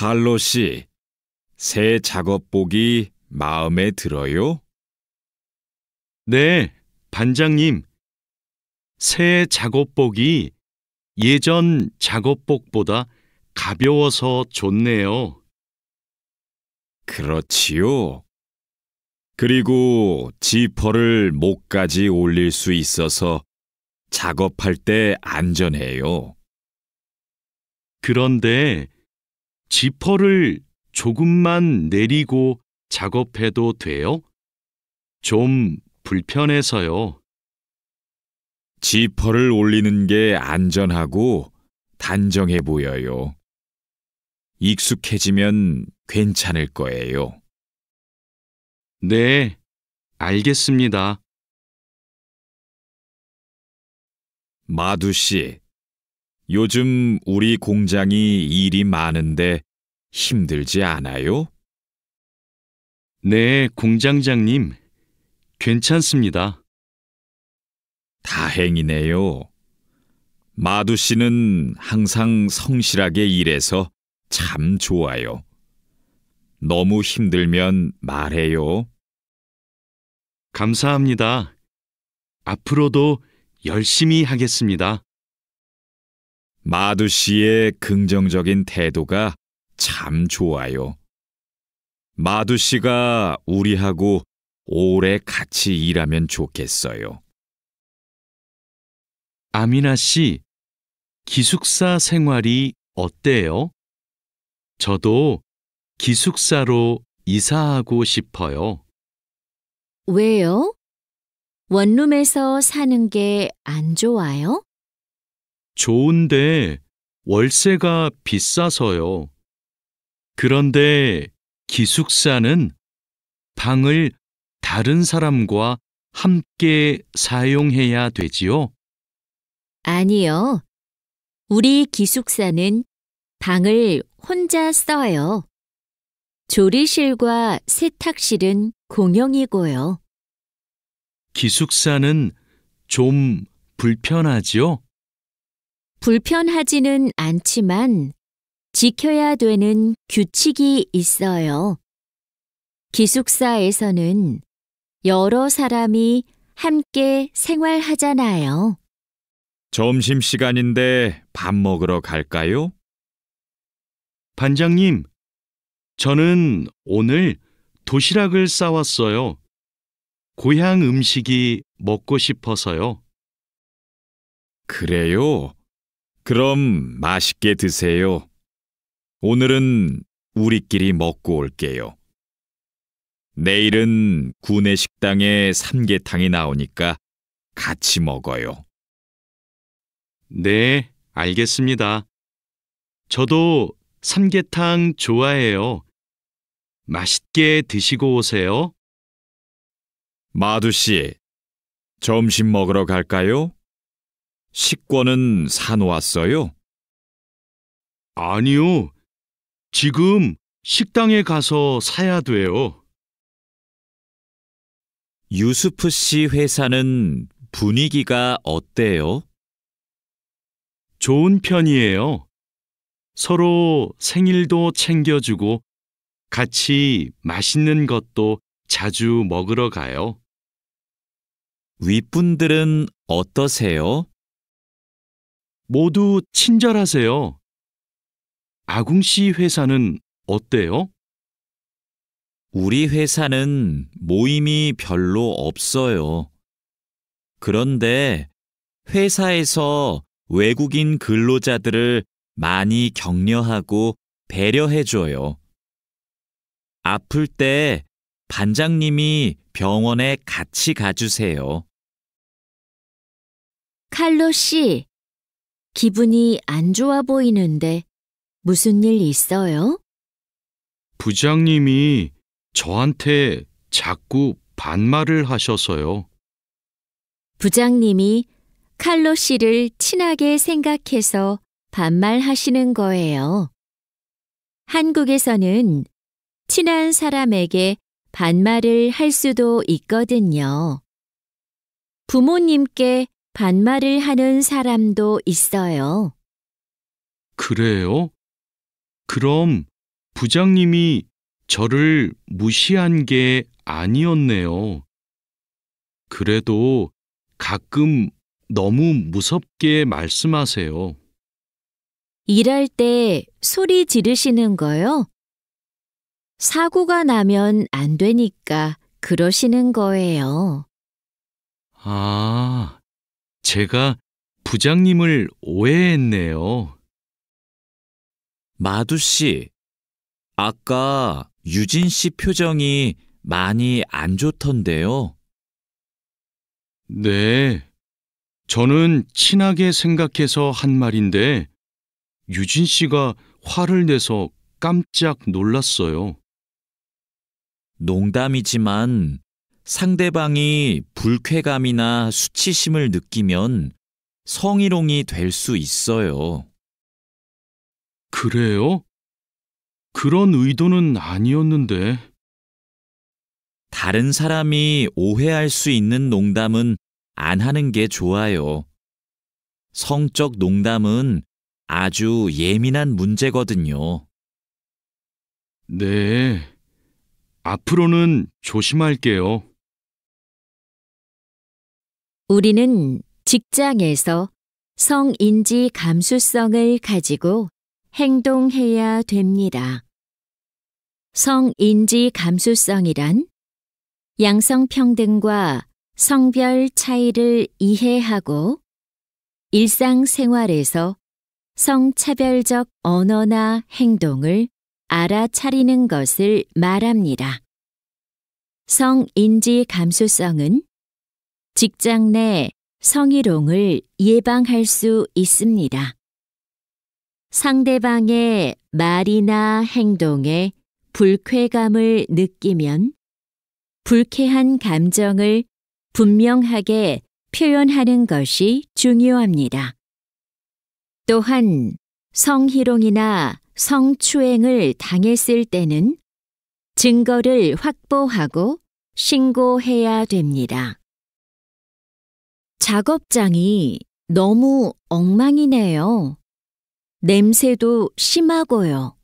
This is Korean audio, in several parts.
칼로 씨, 새 작업복이 마음에 들어요? 네, 반장님. 새 작업복이 예전 작업복보다 가벼워서 좋네요. 그렇지요. 그리고 지퍼를 목까지 올릴 수 있어서 작업할 때 안전해요. 그런데 지퍼를 조금만 내리고 작업해도 돼요? 좀 불편해서요. 지퍼를 올리는 게 안전하고 단정해 보여요. 익숙해지면 괜찮을 거예요. 네, 알겠습니다. 마두 씨, 요즘 우리 공장이 일이 많은데 힘들지 않아요? 네, 공장장님. 괜찮습니다. 다행이네요. 마두 씨는 항상 성실하게 일해서 참 좋아요. 너무 힘들면 말해요. 감사합니다. 앞으로도 열심히 하겠습니다. 마두 씨의 긍정적인 태도가 참 좋아요. 마두 씨가 우리하고 오래 같이 일하면 좋겠어요. 아미나 씨, 기숙사 생활이 어때요? 저도 기숙사로 이사하고 싶어요. 왜요? 원룸에서 사는 게 안 좋아요? 좋은데 월세가 비싸서요. 그런데 기숙사는 방을 다른 사람과 함께 사용해야 되지요? 아니요. 우리 기숙사는 방을 혼자 써요. 조리실과 세탁실은 공용이고요. 기숙사는 좀 불편하지요? 불편하지는 않지만 지켜야 되는 규칙이 있어요. 기숙사에서는 여러 사람이 함께 생활하잖아요. 점심시간인데 밥 먹으러 갈까요? 반장님, 저는 오늘 도시락을 싸왔어요. 고향 음식이 먹고 싶어서요. 그래요? 그럼 맛있게 드세요. 오늘은 우리끼리 먹고 올게요. 내일은 구내 식당에 삼계탕이 나오니까 같이 먹어요. 네, 알겠습니다. 저도 삼계탕 좋아해요. 맛있게 드시고 오세요. 마두 씨, 점심 먹으러 갈까요? 식권은 사놓았어요? 아니요. 지금 식당에 가서 사야 돼요. 유수프 씨 회사는 분위기가 어때요? 좋은 편이에요. 서로 생일도 챙겨주고 같이 맛있는 것도 자주 먹으러 가요. 윗분들은 어떠세요? 모두 친절하세요. 아궁 씨 회사는 어때요? 우리 회사는 모임이 별로 없어요. 그런데 회사에서 외국인 근로자들을 많이 격려하고 배려해줘요. 아플 때 반장님이 병원에 같이 가주세요. 칼로 씨, 기분이 안 좋아 보이는데 무슨 일 있어요? 부장님이 저한테 자꾸 반말을 하셔서요. 부장님이 칼로 씨를 친하게 생각해서 반말하시는 거예요. 한국에서는 친한 사람에게 반말을 할 수도 있거든요. 부모님께 반말을 하는 사람도 있어요. 그래요? 그럼 부장님이 저를 무시한 게 아니었네요. 그래도 가끔 너무 무섭게 말씀하세요. 일할 때 소리 지르시는 거요? 사고가 나면 안 되니까 그러시는 거예요. 아, 제가 부장님을 오해했네요. 마두 씨, 아까 유진 씨 표정이 많이 안 좋던데요. 네, 저는 친하게 생각해서 한 말인데 유진 씨가 화를 내서 깜짝 놀랐어요. 농담이지만 상대방이 불쾌감이나 수치심을 느끼면 성희롱이 될 수 있어요. 그래요? 그런 의도는 아니었는데. 다른 사람이 오해할 수 있는 농담은 안 하는 게 좋아요. 성적 농담은 아주 예민한 문제거든요. 네, 앞으로는 조심할게요. 우리는 직장에서 성인지 감수성을 가지고 행동해야 됩니다. 성인지 감수성이란 양성평등과 성별 차이를 이해하고 일상생활에서 성차별적 언어나 행동을 알아차리는 것을 말합니다. 성인지 감수성은 직장 내 성희롱을 예방할 수 있습니다. 상대방의 말이나 행동에 불쾌감을 느끼면 불쾌한 감정을 분명하게 표현하는 것이 중요합니다. 또한 성희롱이나 성추행을 당했을 때는 증거를 확보하고 신고해야 됩니다. 작업장이 너무 엉망이네요. 냄새도 심하고요.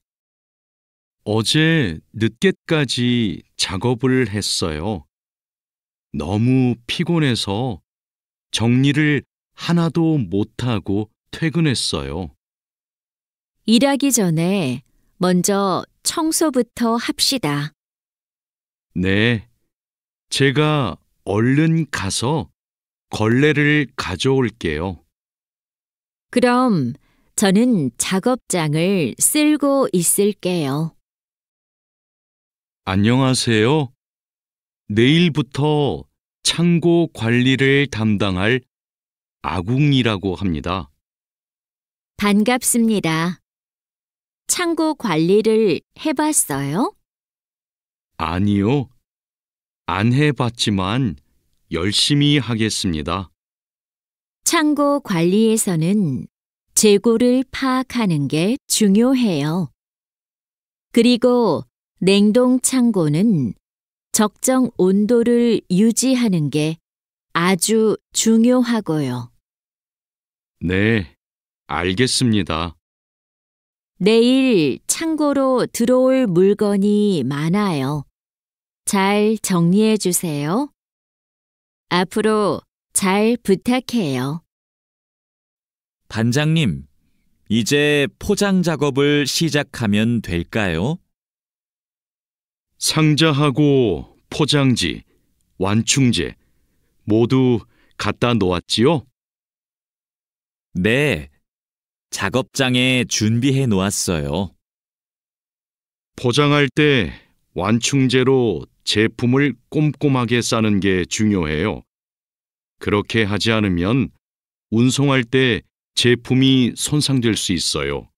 어제 늦게까지 작업을 했어요. 너무 피곤해서 정리를 하나도 못하고 퇴근했어요. 일하기 전에 먼저 청소부터 합시다. 네, 제가 얼른 가서 걸레를 가져올게요. 그럼 저는 작업장을 쓸고 있을게요. 안녕하세요. 내일부터 창고 관리를 담당할 아궁이라고 합니다. 반갑습니다. 창고 관리를 해봤어요? 아니요. 안 해봤지만 열심히 하겠습니다. 창고 관리에서는 재고를 파악하는 게 중요해요. 그리고 냉동 창고는 적정 온도를 유지하는 게 아주 중요하고요. 네, 알겠습니다. 내일 창고로 들어올 물건이 많아요. 잘 정리해 주세요. 앞으로 잘 부탁해요. 반장님, 이제 포장 작업을 시작하면 될까요? 상자하고 포장지, 완충제 모두 갖다 놓았지요? 네, 작업장에 준비해 놓았어요. 포장할 때 완충제로 제품을 꼼꼼하게 싸는 게 중요해요. 그렇게 하지 않으면 운송할 때 제품이 손상될 수 있어요.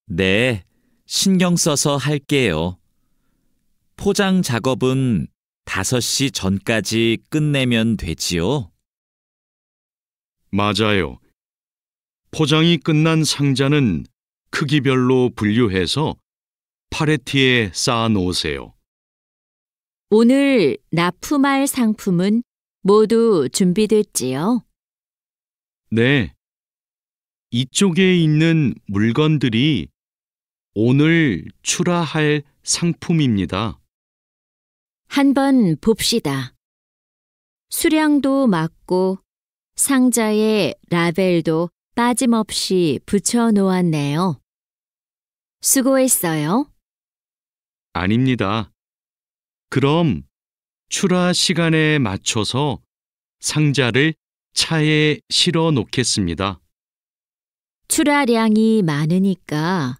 네, 신경 써서 할게요. 포장 작업은 5시 전까지 끝내면 되지요? 맞아요. 포장이 끝난 상자는 크기별로 분류해서 팔레트에 쌓아 놓으세요. 오늘 납품할 상품은 모두 준비됐지요? 네. 이쪽에 있는 물건들이 오늘 출하할 상품입니다. 한번 봅시다. 수량도 맞고 상자에 라벨도 빠짐없이 붙여 놓았네요. 수고했어요. 아닙니다. 그럼 출하 시간에 맞춰서 상자를 차에 실어 놓겠습니다. 출하량이 많으니까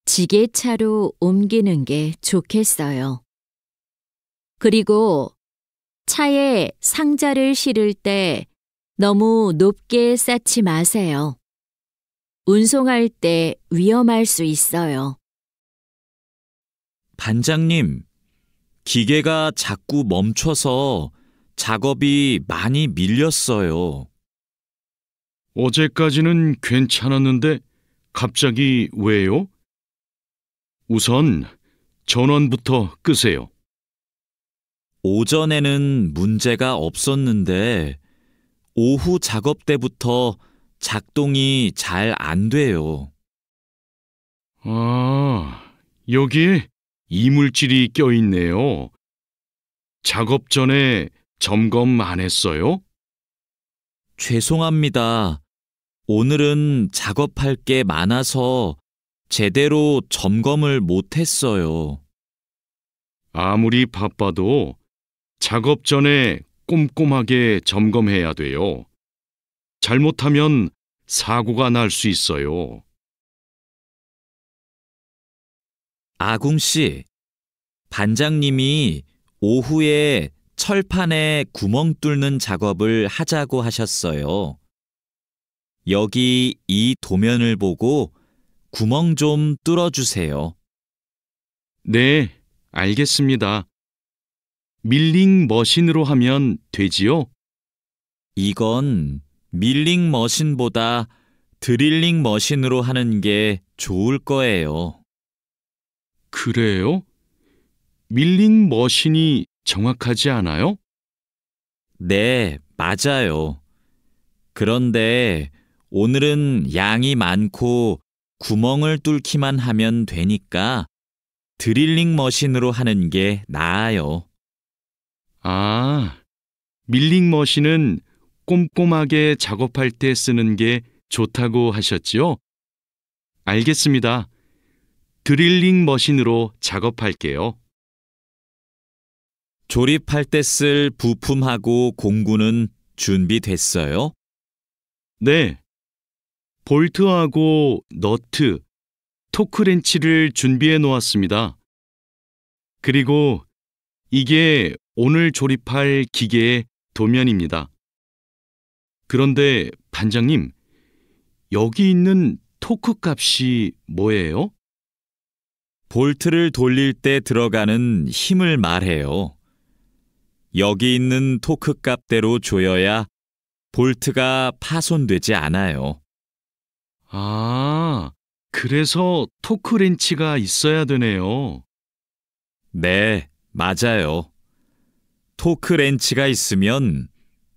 지게차로 옮기는 게 좋겠어요. 그리고 차에 상자를 실을 때 너무 높게 쌓지 마세요. 운송할 때 위험할 수 있어요. 반장님, 기계가 자꾸 멈춰서 작업이 많이 밀렸어요. 어제까지는 괜찮았는데 갑자기 왜요? 우선 전원부터 끄세요. 오전에는 문제가 없었는데 오후 작업 때부터 작동이 잘 안 돼요. 아, 여기에 이물질이 껴있네요. 작업 전에 점검 안 했어요? 죄송합니다. 오늘은 작업할 게 많아서 제대로 점검을 못 했어요. 아무리 바빠도 작업 전에 꼼꼼하게 점검해야 돼요. 잘못하면 사고가 날 수 있어요. 아궁 씨, 반장님이 오후에 철판에 구멍 뚫는 작업을 하자고 하셨어요. 여기 이 도면을 보고 구멍 좀 뚫어주세요. 네, 알겠습니다. 밀링 머신으로 하면 되지요? 이건 밀링 머신보다 드릴링 머신으로 하는 게 좋을 거예요. 그래요? 밀링 머신이 정확하지 않아요? 네, 맞아요. 그런데 오늘은 양이 많고 구멍을 뚫기만 하면 되니까 드릴링 머신으로 하는 게 나아요. 아, 밀링 머신은 꼼꼼하게 작업할 때 쓰는 게 좋다고 하셨지요? 알겠습니다. 드릴링 머신으로 작업할게요. 조립할 때 쓸 부품하고 공구는 준비됐어요? 네. 볼트하고 너트, 토크렌치를 준비해 놓았습니다. 그리고 이게 오늘 조립할 기계의 도면입니다. 그런데 반장님, 여기 있는 토크 값이 뭐예요? 볼트를 돌릴 때 들어가는 힘을 말해요. 여기 있는 토크 값대로 조여야 볼트가 파손되지 않아요. 아, 그래서 토크렌치가 있어야 되네요. 네, 맞아요. 토크 렌치가 있으면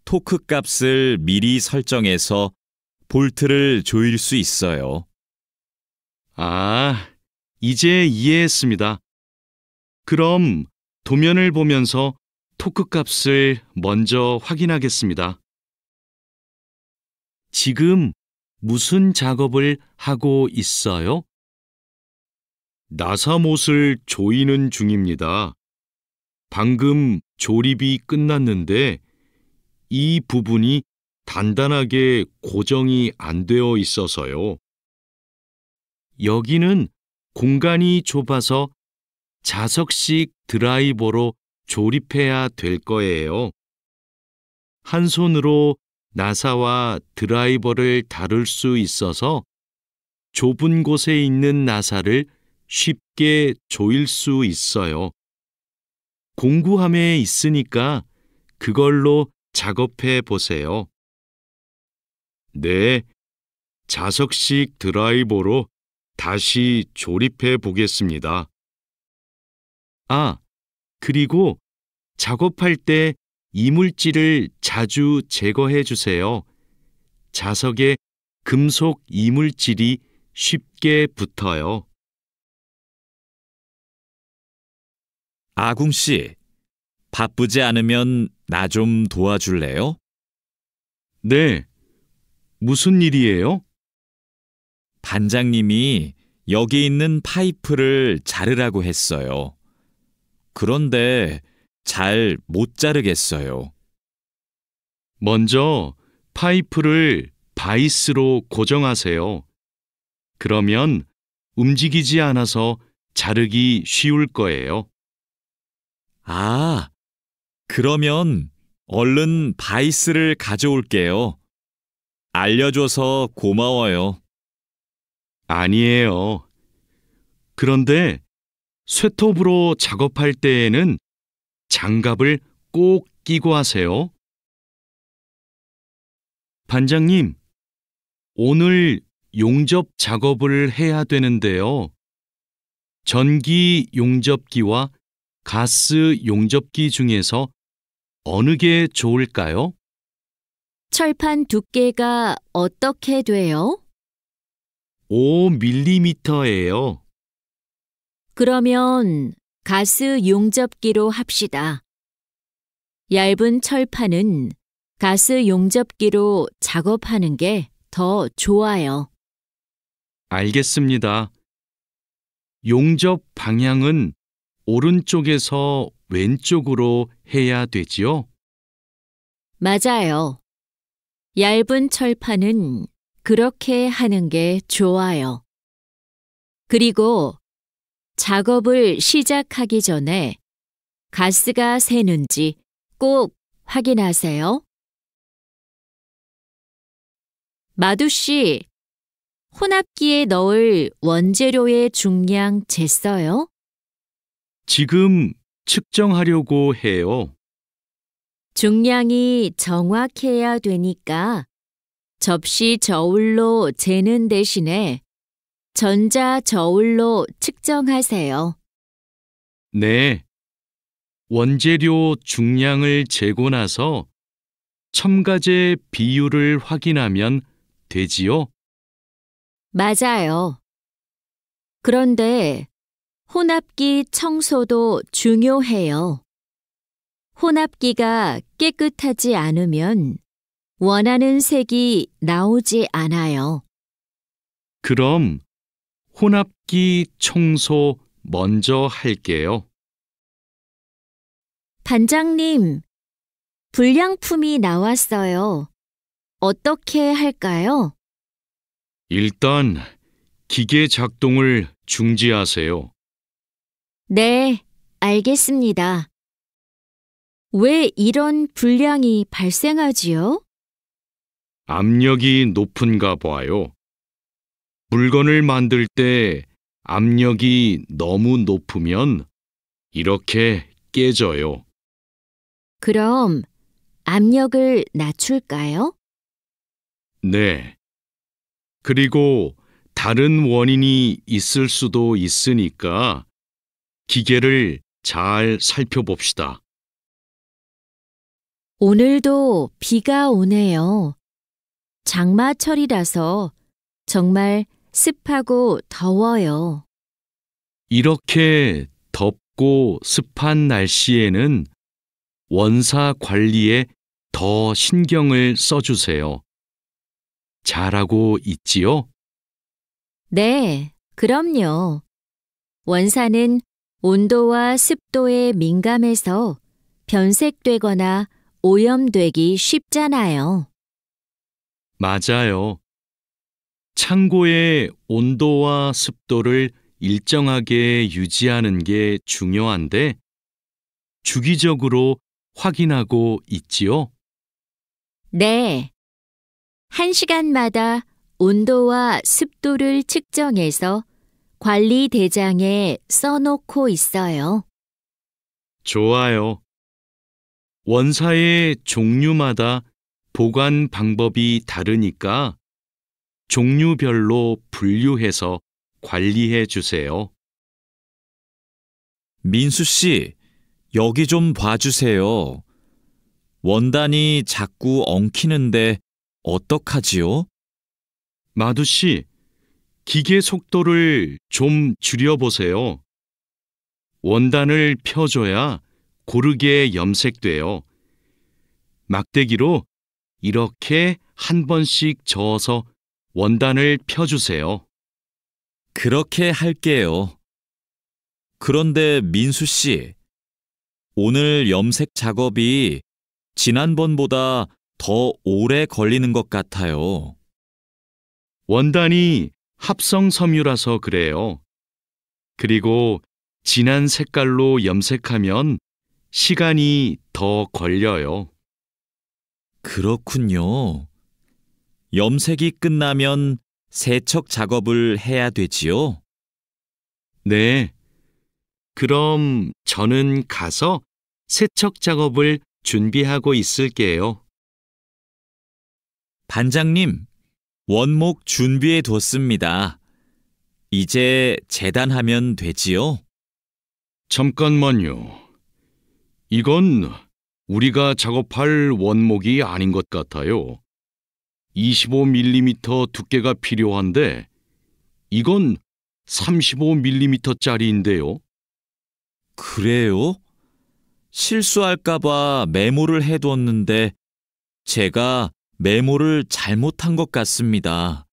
토크 값을 미리 설정해서 볼트를 조일 수 있어요. 아, 이제 이해했습니다. 그럼 도면을 보면서 토크 값을 먼저 확인하겠습니다. 지금 무슨 작업을 하고 있어요? 나사못을 조이는 중입니다. 방금 조립이 끝났는데 이 부분이 단단하게 고정이 안 되어 있어서요. 여기는 공간이 좁아서 자석식 드라이버로 조립해야 될 거예요. 한 손으로 나사와 드라이버를 다룰 수 있어서 좁은 곳에 있는 나사를 쉽게 조일 수 있어요. 공구함에 있으니까 그걸로 작업해 보세요. 네, 자석식 드라이버로 다시 조립해 보겠습니다. 아, 그리고 작업할 때 이물질을 자주 제거해 주세요. 자석에 금속 이물질이 쉽게 붙어요. 아궁 씨, 바쁘지 않으면 나 좀 도와줄래요? 네, 무슨 일이에요? 반장님이 여기 있는 파이프를 자르라고 했어요. 그런데 잘 못 자르겠어요. 먼저 파이프를 바이스로 고정하세요. 그러면 움직이지 않아서 자르기 쉬울 거예요. 아, 그러면 얼른 바이스를 가져올게요. 알려줘서 고마워요. 아니에요. 그런데 쇠톱으로 작업할 때에는 장갑을 꼭 끼고 하세요. 반장님, 오늘 용접 작업을 해야 되는데요. 전기 용접기와 가스 용접기 중에서 어느 게 좋을까요? 철판 두께가 어떻게 돼요? 5mm예요. 그러면 가스 용접기로 합시다. 얇은 철판은 가스 용접기로 작업하는 게 더 좋아요. 알겠습니다. 용접 방향은 오른쪽에서 왼쪽으로 해야 되지요? 맞아요. 얇은 철판은 그렇게 하는 게 좋아요. 그리고 작업을 시작하기 전에 가스가 새는지 꼭 확인하세요. 마두 씨, 혼합기에 넣을 원재료의 중량 쟀어요? 지금 측정하려고 해요. 중량이 정확해야 되니까 접시 저울로 재는 대신에 전자 저울로 측정하세요. 네. 원재료 중량을 재고 나서 첨가제 비율을 확인하면 되지요? 맞아요. 그런데 혼합기 청소도 중요해요. 혼합기가 깨끗하지 않으면 원하는 색이 나오지 않아요. 그럼 혼합기 청소 먼저 할게요. 반장님, 불량품이 나왔어요. 어떻게 할까요? 일단 기계 작동을 중지하세요. 네, 알겠습니다. 왜 이런 불량이 발생하지요? 압력이 높은가 봐요. 물건을 만들 때 압력이 너무 높으면 이렇게 깨져요. 그럼 압력을 낮출까요? 네. 그리고 다른 원인이 있을 수도 있으니까 기계를 잘 살펴봅시다. 오늘도 비가 오네요. 장마철이라서 정말 습하고 더워요. 이렇게 덥고 습한 날씨에는 원사 관리에 더 신경을 써주세요. 잘하고 있지요? 네, 그럼요. 원사는 온도와 습도에 민감해서 변색되거나 오염되기 쉽잖아요. 맞아요. 창고의 온도와 습도를 일정하게 유지하는 게 중요한데 주기적으로 확인하고 있지요? 네. 1시간마다 온도와 습도를 측정해서 관리 대장에 써놓고 있어요. 좋아요. 원사의 종류마다 보관 방법이 다르니까 종류별로 분류해서 관리해 주세요. 민수 씨, 여기 좀 봐주세요. 원단이 자꾸 엉키는데 어떡하지요? 마두 씨, 기계 속도를 좀 줄여보세요. 원단을 펴줘야 고르게 염색돼요. 막대기로 이렇게 한 번씩 저어서 원단을 펴주세요. 그렇게 할게요. 그런데 민수 씨, 오늘 염색 작업이 지난번보다 더 오래 걸리는 것 같아요. 원단이 합성 섬유라서 그래요. 그리고 진한 색깔로 염색하면 시간이 더 걸려요. 그렇군요. 염색이 끝나면 세척 작업을 해야 되지요? 네. 그럼 저는 가서 세척 작업을 준비하고 있을게요. 반장님, 원목 준비해 뒀습니다. 이제 재단하면 되지요? 잠깐만요. 이건 우리가 작업할 원목이 아닌 것 같아요. 25mm 두께가 필요한데 이건 35mm짜리인데요. 그래요? 실수할까봐 메모를 해뒀는데 제가 메모를 잘못한 것 같습니다.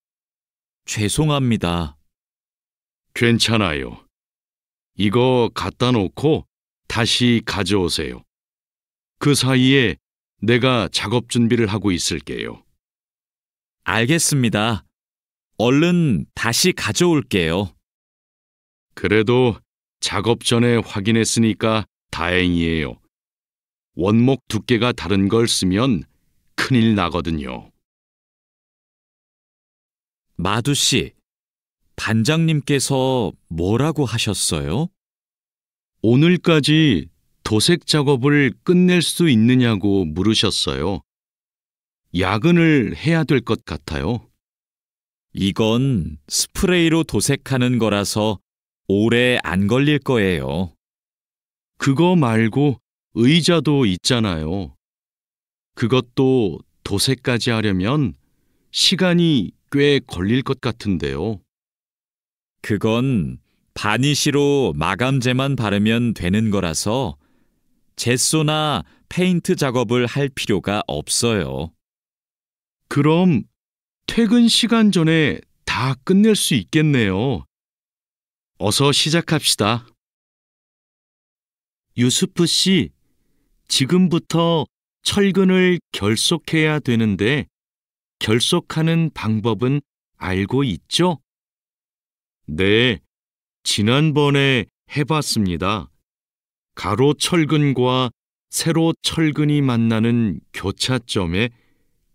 죄송합니다. 괜찮아요. 이거 갖다 놓고 다시 가져오세요. 그 사이에 내가 작업 준비를 하고 있을게요. 알겠습니다. 얼른 다시 가져올게요. 그래도 작업 전에 확인했으니까 다행이에요. 원목 두께가 다른 걸 쓰면 큰일 나거든요. 마두 씨, 반장님께서 뭐라고 하셨어요? 오늘까지 도색 작업을 끝낼 수 있느냐고 물으셨어요. 야근을 해야 될 것 같아요. 이건 스프레이로 도색하는 거라서 오래 안 걸릴 거예요. 그거 말고 의자도 있잖아요. 그것도 도색까지 하려면 시간이 꽤 걸릴 것 같은데요. 그건 바니쉬로 마감제만 바르면 되는 거라서 젯소나 페인트 작업을 할 필요가 없어요. 그럼 퇴근 시간 전에 다 끝낼 수 있겠네요. 어서 시작합시다. 유수프 씨, 지금부터 철근을 결속해야 되는데 결속하는 방법은 알고 있죠? 네, 지난번에 해봤습니다. 가로 철근과 세로 철근이 만나는 교차점에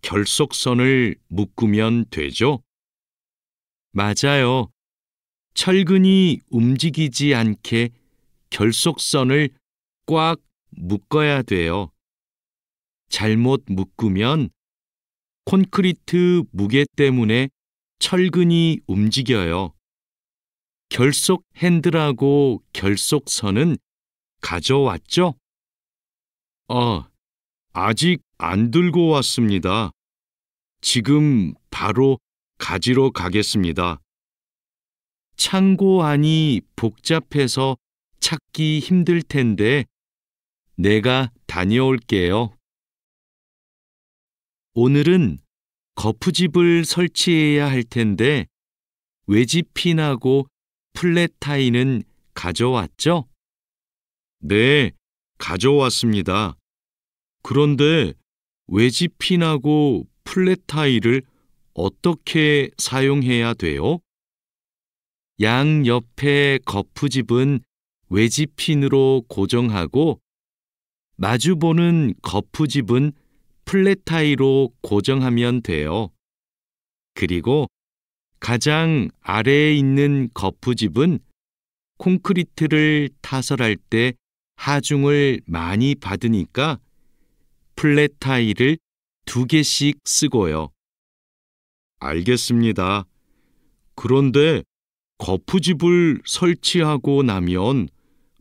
결속선을 묶으면 되죠? 맞아요. 철근이 움직이지 않게 결속선을 꽉 묶어야 돼요. 잘못 묶으면 콘크리트 무게 때문에 철근이 움직여요. 결속 핸들하고 결속선은 가져왔죠? 아직 안 들고 왔습니다. 지금 바로 가지러 가겠습니다. 창고 안이 복잡해서 찾기 힘들 텐데 내가 다녀올게요. 오늘은 거푸집을 설치해야 할 텐데 외지핀하고 플랫타이는 가져왔죠? 네, 가져왔습니다. 그런데 외지핀하고 플랫타이를 어떻게 사용해야 돼요? 양 옆에 거푸집은 외지핀으로 고정하고 마주보는 거푸집은 플랫타이로 고정하면 돼요. 그리고 가장 아래에 있는 거푸집은 콘크리트를 타설할 때 하중을 많이 받으니까 플랫타이를 2개씩 쓰고요. 알겠습니다. 그런데 거푸집을 설치하고 나면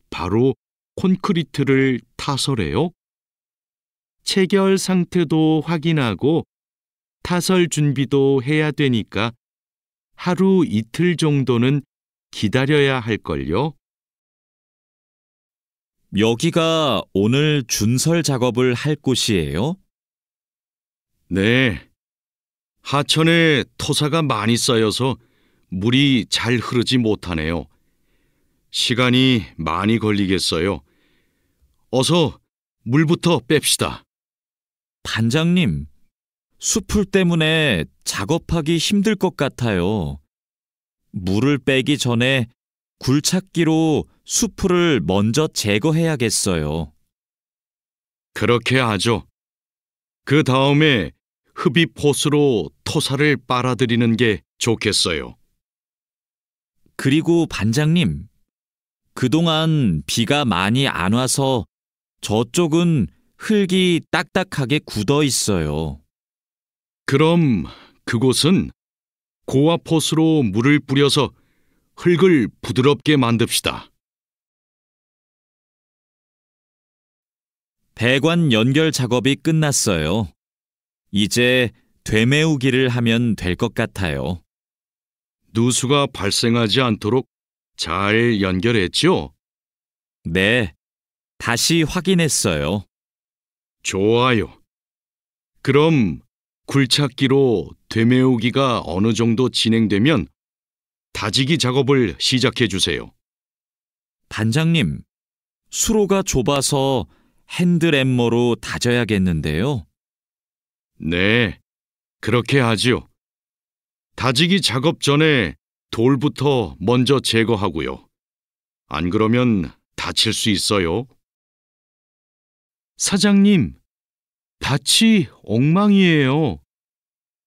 바로 콘크리트를 타설해요? 체결 상태도 확인하고 타설 준비도 해야 되니까 하루 이틀 정도는 기다려야 할걸요? 여기가 오늘 준설 작업을 할 곳이에요? 네. 하천에 토사가 많이 쌓여서 물이 잘 흐르지 못하네요. 시간이 많이 걸리겠어요. 어서 물부터 뺍시다. 반장님, 숲풀 때문에 작업하기 힘들 것 같아요. 물을 빼기 전에 굴착기로 숲풀을 먼저 제거해야겠어요. 그렇게 하죠. 그 다음에 흡입 호스로 토사를 빨아들이는 게 좋겠어요. 그리고 반장님, 그동안 비가 많이 안 와서 저쪽은 흙이 딱딱하게 굳어 있어요. 그럼 그곳은 고압 호스로 물을 뿌려서 흙을 부드럽게 만듭시다. 배관 연결 작업이 끝났어요. 이제 되메우기를 하면 될 것 같아요. 누수가 발생하지 않도록 잘 연결했죠? 네, 다시 확인했어요. 좋아요. 그럼 굴착기로 되메우기가 어느 정도 진행되면 다지기 작업을 시작해 주세요. 반장님, 수로가 좁아서 핸드램머로 다져야겠는데요. 네, 그렇게 하지요. 다지기 작업 전에 돌부터 먼저 제거하고요. 안 그러면 다칠 수 있어요. 사장님, 밭이 엉망이에요.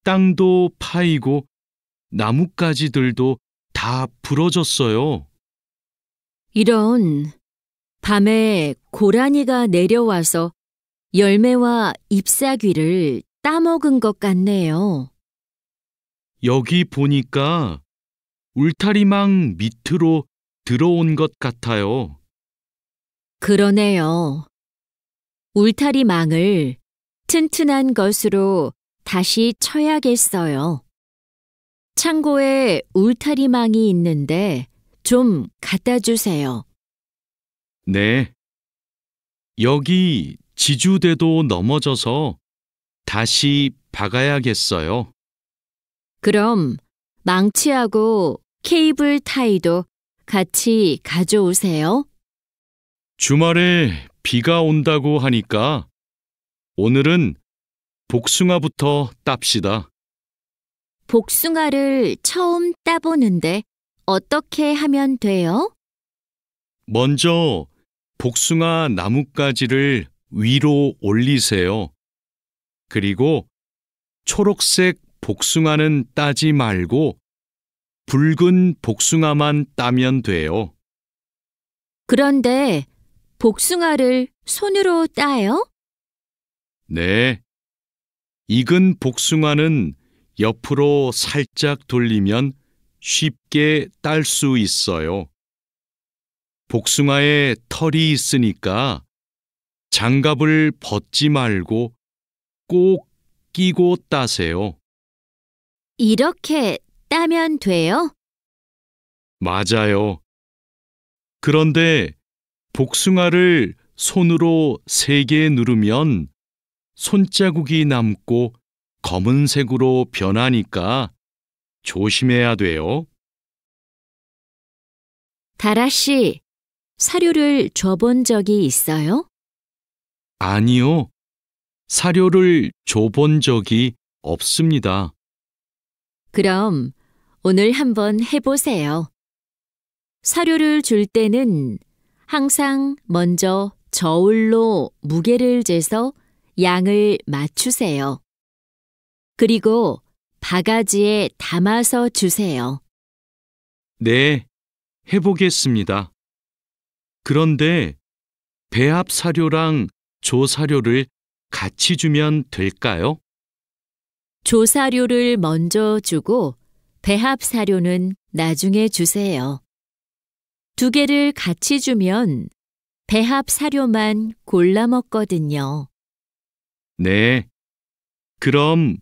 땅도 파이고 나뭇가지들도 다 부러졌어요. 이런, 밤에 고라니가 내려와서 열매와 잎사귀를 따먹은 것 같네요. 여기 보니까 울타리망 밑으로 들어온 것 같아요. 그러네요. 울타리망을 튼튼한 것으로 다시 쳐야겠어요. 창고에 울타리망이 있는데 좀 갖다 주세요. 네. 여기 지주대도 넘어져서 다시 박아야겠어요. 그럼 망치하고 케이블 타이도 같이 가져오세요. 주말에 비가 온다고 하니까 오늘은 복숭아부터 땁시다. 복숭아를 처음 따보는데 어떻게 하면 돼요? 먼저 복숭아 나뭇가지를 위로 올리세요. 그리고 초록색 복숭아는 따지 말고 붉은 복숭아만 따면 돼요. 그런데 복숭아를 손으로 따요? 네. 익은 복숭아는 옆으로 살짝 돌리면 쉽게 딸 수 있어요. 복숭아에 털이 있으니까 장갑을 벗지 말고 꼭 끼고 따세요. 이렇게 따면 돼요? 맞아요. 그런데 복숭아를 손으로 세게 누르면 손자국이 남고 검은색으로 변하니까 조심해야 돼요. 다라 씨, 사료를 줘본 적이 있어요? 아니요. 사료를 줘본 적이 없습니다. 그럼 오늘 한번 해보세요. 사료를 줄 때는 항상 먼저 저울로 무게를 재서 양을 맞추세요. 그리고 바가지에 담아서 주세요. 네, 해보겠습니다. 그런데 배합 사료랑 조사료를 같이 주면 될까요? 조사료를 먼저 주고 배합 사료는 나중에 주세요. 두 개를 같이 주면 배합 사료만 골라 먹거든요. 네. 그럼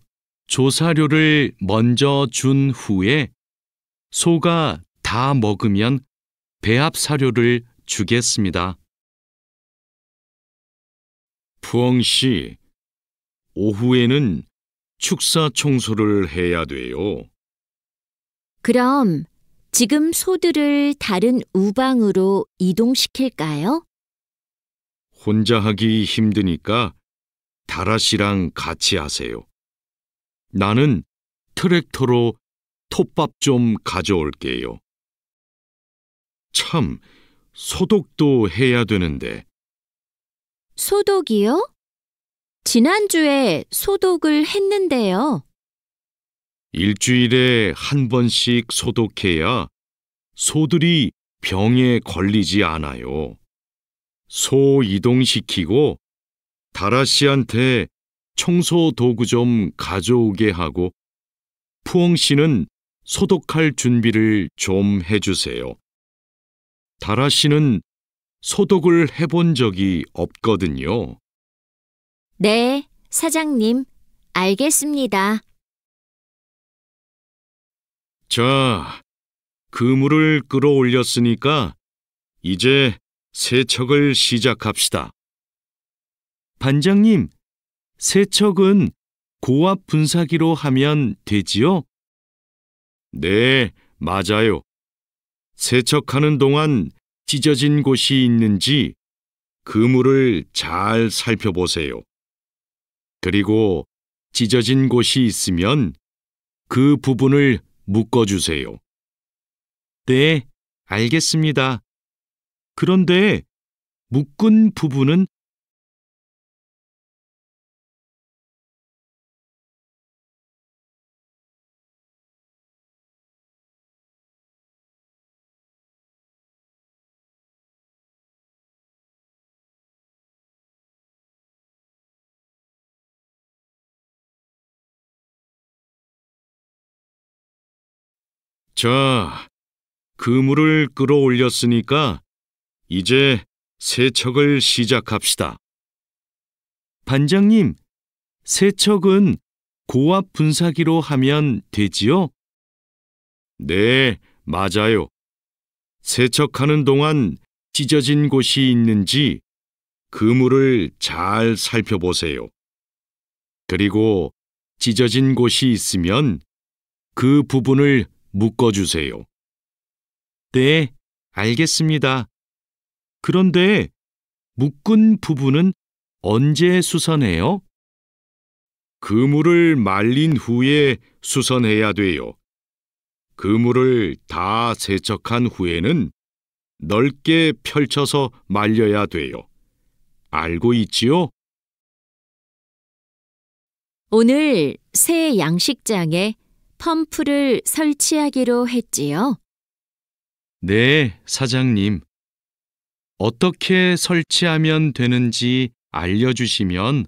조사료를 먼저 준 후에 소가 다 먹으면 배합 사료를 주겠습니다. 푸엉 씨, 오후에는 축사 청소를 해야 돼요. 그럼 지금 소들을 다른 우방으로 이동시킬까요? 혼자 하기 힘드니까 다라 씨랑 같이 하세요. 나는 트랙터로 톱밥 좀 가져올게요. 참, 소독도 해야 되는데. 소독이요? 지난주에 소독을 했는데요. 일주일에 한 번씩 소독해야 소들이 병에 걸리지 않아요. 소 이동시키고 다라 씨한테 청소 도구 좀 가져오게 하고 푸엉 씨는 소독할 준비를 좀 해주세요. 다라 씨는 소독을 해본 적이 없거든요. 네, 사장님, 알겠습니다. 자, 그물을 끌어올렸으니까 이제 세척을 시작합시다. 반장님, 세척은 고압 분사기로 하면 되지요? 네, 맞아요. 세척하는 동안 찢어진 곳이 있는지 그물을 잘 살펴보세요. 그리고 찢어진 곳이 있으면 그 부분을 묶어주세요. 네, 알겠습니다. 그런데 묶은 부분은 자, 그물을 끌어올렸으니까 이제 세척을 시작합시다. 반장님, 세척은 고압 분사기로 하면 되지요? 네, 맞아요. 세척하는 동안 찢어진 곳이 있는지 그물을 잘 살펴보세요. 그리고 찢어진 곳이 있으면 그 부분을 묶어주세요. 네, 알겠습니다. 그런데 묶은 부분은 언제 수선해요? 그물을 말린 후에 수선해야 돼요. 그물을 다 세척한 후에는 넓게 펼쳐서 말려야 돼요. 알고 있지요? 오늘 새 양식장에 펌프를 설치하기로 했지요. 네, 사장님. 어떻게 설치하면 되는지 알려주시면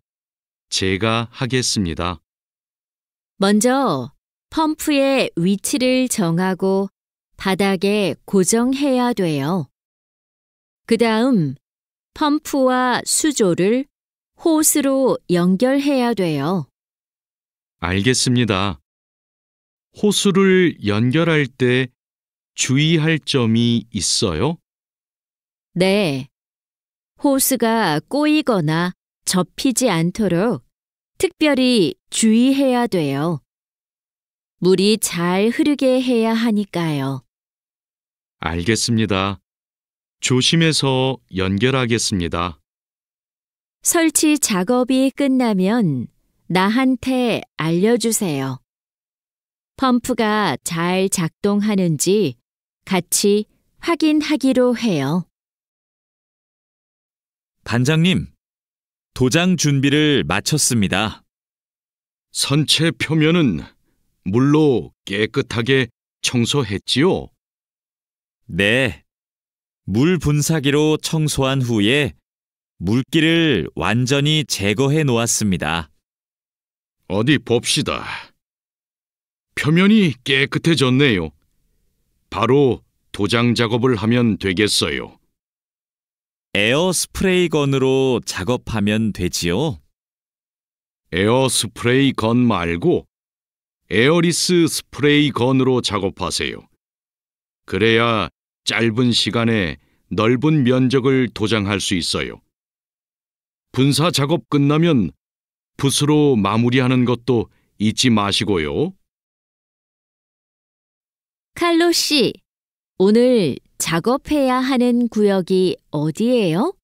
제가 하겠습니다. 먼저 펌프의 위치를 정하고 바닥에 고정해야 돼요. 그 다음 펌프와 수조를 호스로 연결해야 돼요. 알겠습니다. 호스를 연결할 때 주의할 점이 있어요? 네. 호스가 꼬이거나 접히지 않도록 특별히 주의해야 돼요. 물이 잘 흐르게 해야 하니까요. 알겠습니다. 조심해서 연결하겠습니다. 설치 작업이 끝나면 나한테 알려주세요. 펌프가 잘 작동하는지 같이 확인하기로 해요. 반장님, 도장 준비를 마쳤습니다. 선체 표면은 물로 깨끗하게 청소했지요? 네. 물 분사기로 청소한 후에 물기를 완전히 제거해 놓았습니다. 어디 봅시다. 표면이 깨끗해졌네요. 바로 도장 작업을 하면 되겠어요. 에어 스프레이 건으로 작업하면 되지요? 에어 스프레이 건 말고 에어리스 스프레이 건으로 작업하세요. 그래야 짧은 시간에 넓은 면적을 도장할 수 있어요. 분사 작업 끝나면 붓으로 마무리하는 것도 잊지 마시고요. 칼로 씨, 오늘 작업해야 하는 구역이 어디예요?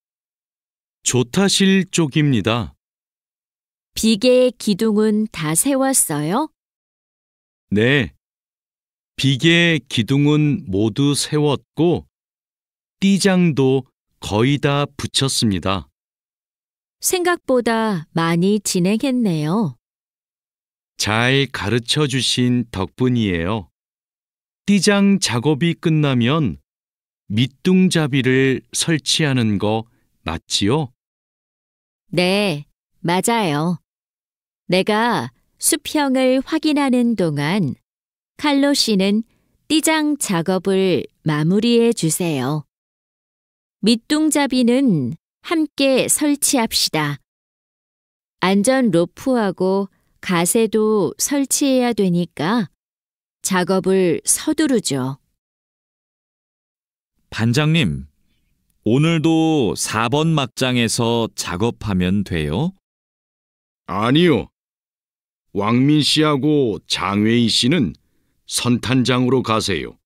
조타실 쪽입니다. 비계 기둥은 다 세웠어요? 네. 비계 기둥은 모두 세웠고 띠장도 거의 다 붙였습니다. 생각보다 많이 진행했네요. 잘 가르쳐 주신 덕분이에요. 띠장 작업이 끝나면 밑둥잡이를 설치하는 거 맞지요? 네, 맞아요. 내가 수평을 확인하는 동안 칼로 씨는 띠장 작업을 마무리해 주세요. 밑둥잡이는 함께 설치합시다. 안전 로프하고 가세도 설치해야 되니까 작업을 서두르죠. 반장님, 오늘도 4번 막장에서 작업하면 돼요? 아니요. 왕민 씨하고 장외희 씨는 선탄장으로 가세요.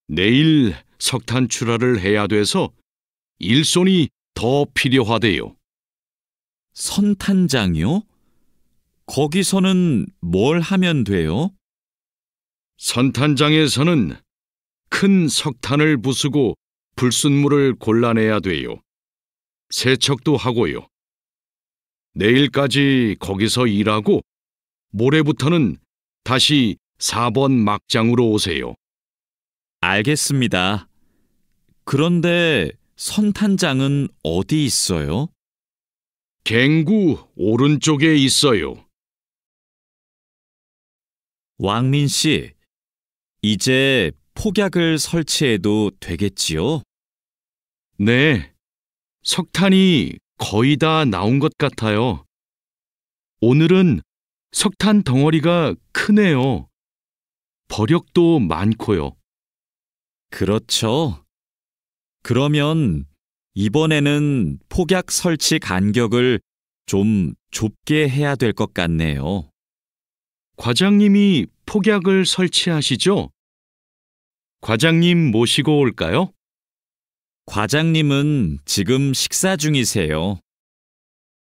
내일 석탄 출하를 해야 돼서 일손이 더 필요하대요. 선탄장이요? 거기서는 뭘 하면 돼요? 선탄장에서는 큰 석탄을 부수고 불순물을 골라내야 돼요. 세척도 하고요. 내일까지 거기서 일하고 모레부터는 다시 4번 막장으로 오세요. 알겠습니다. 그런데 선탄장은 어디 있어요? 갱구 오른쪽에 있어요. 왕민 씨, 이제 폭약을 설치해도 되겠지요? 네, 석탄이 거의 다 나온 것 같아요. 오늘은 석탄 덩어리가 크네요. 버력도 많고요. 그렇죠. 그러면 이번에는 폭약 설치 간격을 좀 좁게 해야 될 것 같네요. 과장님이 폭약을 설치하시죠? 과장님 모시고 올까요? 과장님은 지금 식사 중이세요.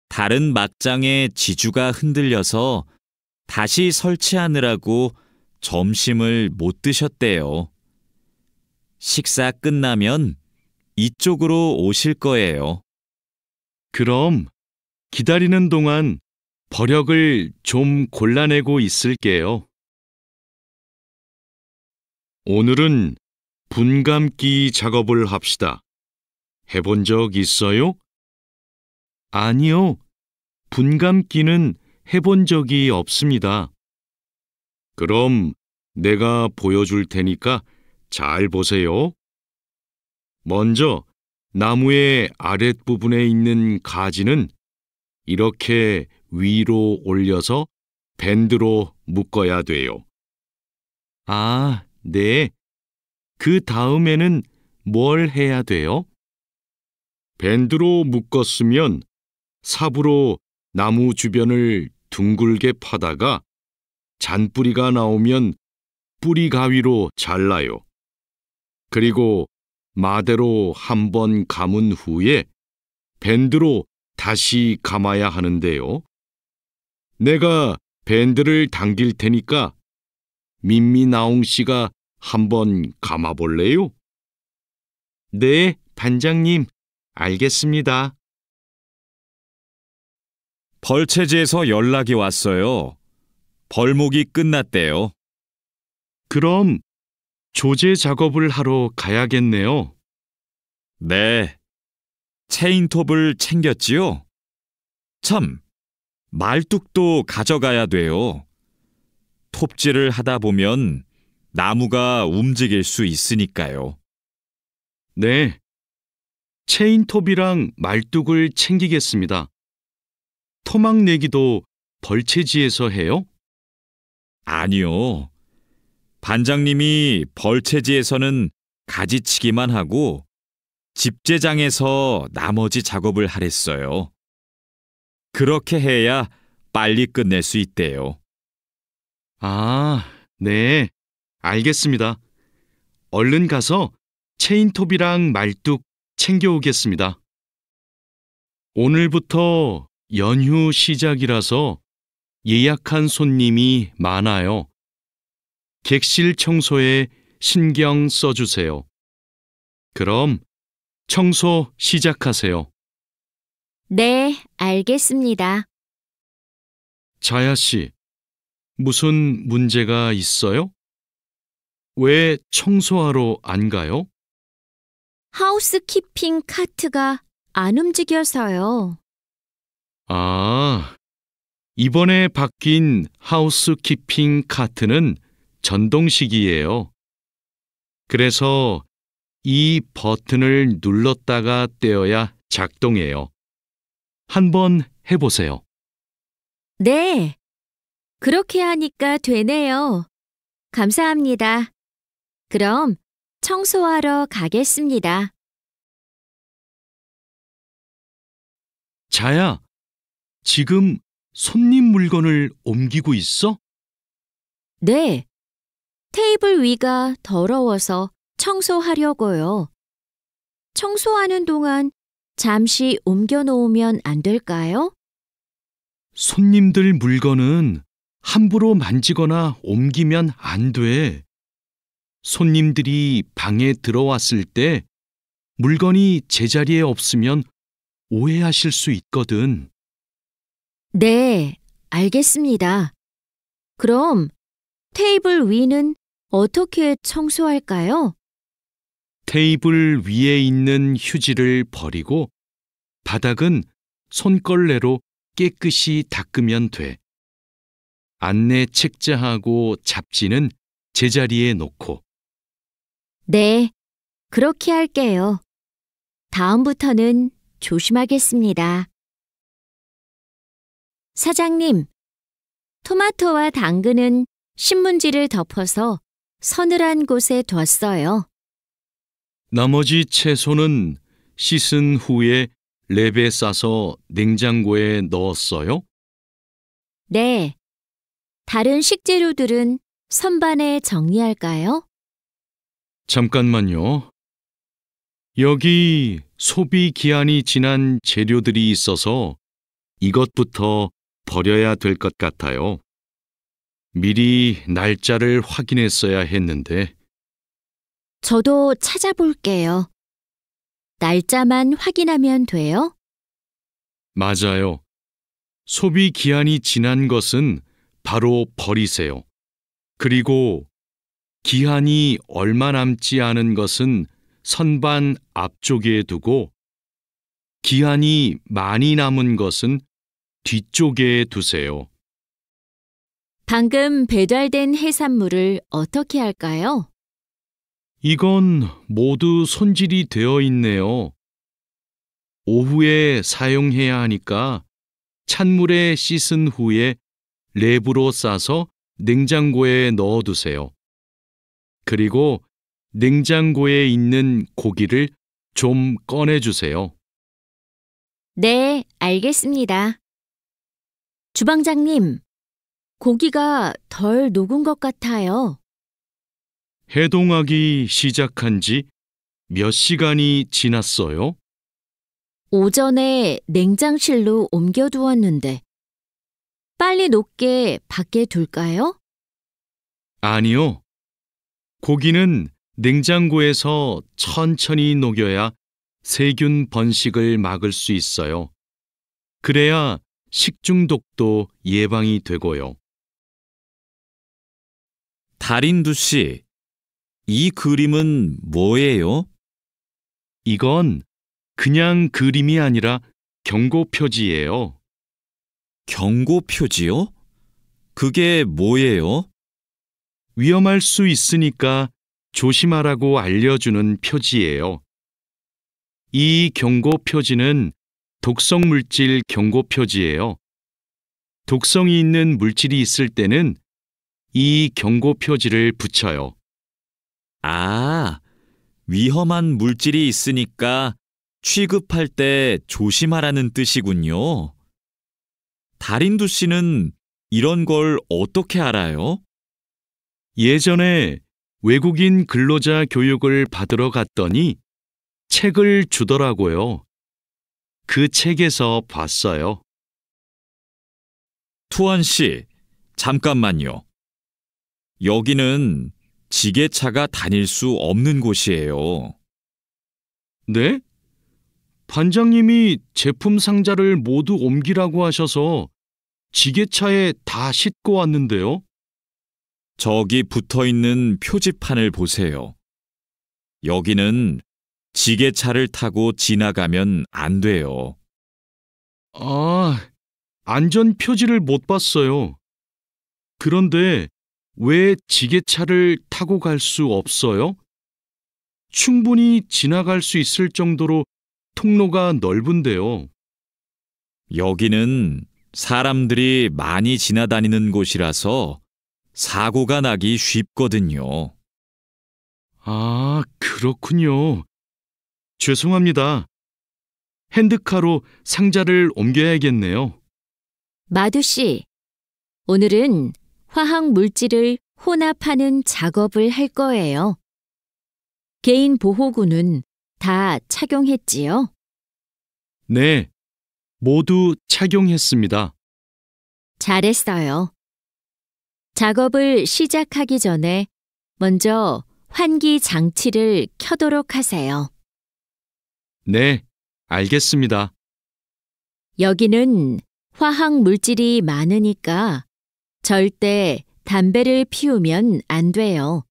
다른 막장의 지주가 흔들려서 다시 설치하느라고 점심을 못 드셨대요. 식사 끝나면 이쪽으로 오실 거예요. 그럼 기다리는 동안 버력을 좀 골라내고 있을게요. 오늘은 분감기 작업을 합시다. 해본 적 있어요? 아니요. 분감기는 해본 적이 없습니다. 그럼 내가 보여줄 테니까 잘 보세요. 먼저 나무의 아랫부분에 있는 가지는 이렇게 위로 올려서 밴드로 묶어야 돼요. 아, 네. 그 다음에는 뭘 해야 돼요? 밴드로 묶었으면 삽으로 나무 주변을 둥글게 파다가 잔뿌리가 나오면 뿌리 가위로 잘라요. 그리고 마대로 한 번 감은 후에 밴드로 다시 감아야 하는데요. 내가 밴드를 당길 테니까 민미나옹 씨가 한번 감아볼래요? 네, 반장님, 알겠습니다. 벌채지에서 연락이 왔어요. 벌목이 끝났대요. 그럼 조제 작업을 하러 가야겠네요. 네. 체인톱을 챙겼지요? 참, 말뚝도 가져가야 돼요. 톱질을 하다 보면 나무가 움직일 수 있으니까요. 네. 체인톱이랑 말뚝을 챙기겠습니다. 토막 내기도 벌채지에서 해요? 아니요. 반장님이 벌채지에서는 가지치기만 하고 집제장에서 나머지 작업을 하랬어요. 그렇게 해야 빨리 끝낼 수 있대요. 아, 네. 알겠습니다. 얼른 가서 체인톱이랑 말뚝 챙겨오겠습니다. 오늘부터 연휴 시작이라서 예약한 손님이 많아요. 객실 청소에 신경 써주세요. 그럼 청소 시작하세요. 네, 알겠습니다. 자야 씨, 무슨 문제가 있어요? 왜 청소하러 안 가요? 하우스키핑 카트가 안 움직여서요. 아, 이번에 바뀐 하우스키핑 카트는 전동식이에요. 그래서 이 버튼을 눌렀다가 떼어야 작동해요. 한번 해보세요. 네, 그렇게 하니까 되네요. 감사합니다. 그럼 청소하러 가겠습니다. 자야, 지금 손님 물건을 옮기고 있어? 네, 테이블 위가 더러워서 청소하려고요. 청소하는 동안 잠시 옮겨 놓으면 안 될까요? 손님들 물건은 함부로 만지거나 옮기면 안 돼. 손님들이 방에 들어왔을 때 물건이 제자리에 없으면 오해하실 수 있거든. 네, 알겠습니다. 그럼 테이블 위는 어떻게 청소할까요? 테이블 위에 있는 휴지를 버리고 바닥은 손걸레로 깨끗이 닦으면 돼. 안내 책자하고 잡지는 제자리에 놓고. 네, 그렇게 할게요. 다음부터는 조심하겠습니다. 사장님, 토마토와 당근은 신문지를 덮어서 서늘한 곳에 뒀어요. 나머지 채소는 씻은 후에 랩에 싸서 냉장고에 넣었어요? 네, 다른 식재료들은 선반에 정리할까요? 잠깐만요. 여기 소비 기한이 지난 재료들이 있어서 이것부터 버려야 될 것 같아요. 미리 날짜를 확인했어야 했는데. 저도 찾아볼게요. 날짜만 확인하면 돼요? 맞아요. 소비 기한이 지난 것은 바로 버리세요. 그리고 기한이 얼마 남지 않은 것은 선반 앞쪽에 두고 기한이 많이 남은 것은 뒤쪽에 두세요. 방금 배달된 해산물을 어떻게 할까요? 이건 모두 손질이 되어 있네요. 오후에 사용해야 하니까 찬물에 씻은 후에 랩으로 싸서 냉장고에 넣어두세요. 그리고 냉장고에 있는 고기를 좀 꺼내주세요. 네, 알겠습니다. 주방장님, 고기가 덜 녹은 것 같아요. 해동하기 시작한 지 몇 시간이 지났어요? 오전에 냉장실로 옮겨두었는데 빨리 녹게 밖에 둘까요? 아니요. 고기는 냉장고에서 천천히 녹여야 세균 번식을 막을 수 있어요. 그래야 식중독도 예방이 되고요. 달인두 씨, 이 그림은 뭐예요? 이건 그냥 그림이 아니라 경고 표지예요. 경고 표지요? 그게 뭐예요? 위험할 수 있으니까 조심하라고 알려주는 표지예요. 이 경고 표지는 독성 물질 경고 표지예요. 독성이 있는 물질이 있을 때는 이 경고 표지를 붙여요. 아, 위험한 물질이 있으니까 취급할 때 조심하라는 뜻이군요. 다린두 씨는 이런 걸 어떻게 알아요? 예전에 외국인 근로자 교육을 받으러 갔더니 책을 주더라고요. 그 책에서 봤어요. 투원 씨, 잠깐만요. 여기는 지게차가 다닐 수 없는 곳이에요. 네? 반장님이 제품 상자를 모두 옮기라고 하셔서 지게차에 다 싣고 왔는데요. 저기 붙어 있는 표지판을 보세요. 여기는 지게차를 타고 지나가면 안 돼요. 아, 안전 표지를 못 봤어요. 그런데 왜 지게차를 타고 갈 수 없어요? 충분히 지나갈 수 있을 정도로 통로가 넓은데요. 여기는 사람들이 많이 지나다니는 곳이라서 사고가 나기 쉽거든요. 아, 그렇군요. 죄송합니다. 핸드카로 상자를 옮겨야겠네요. 마두 씨, 오늘은 화학 물질을 혼합하는 작업을 할 거예요. 개인 보호구는 다 착용했지요? 네, 모두 착용했습니다. 잘했어요. 작업을 시작하기 전에 먼저 환기 장치를 켜도록 하세요. 네, 알겠습니다. 여기는 화학 물질이 많으니까 절대 담배를 피우면 안 돼요.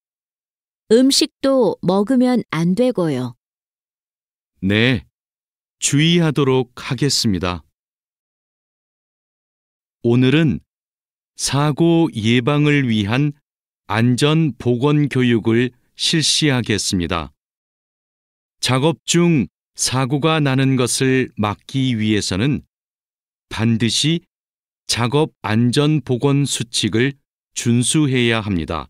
음식도 먹으면 안 되고요. 네, 주의하도록 하겠습니다. 오늘은 사고 예방을 위한 안전 보건 교육을 실시하겠습니다. 작업 중 사고가 나는 것을 막기 위해서는 반드시 작업 안전 보건 수칙을 준수해야 합니다.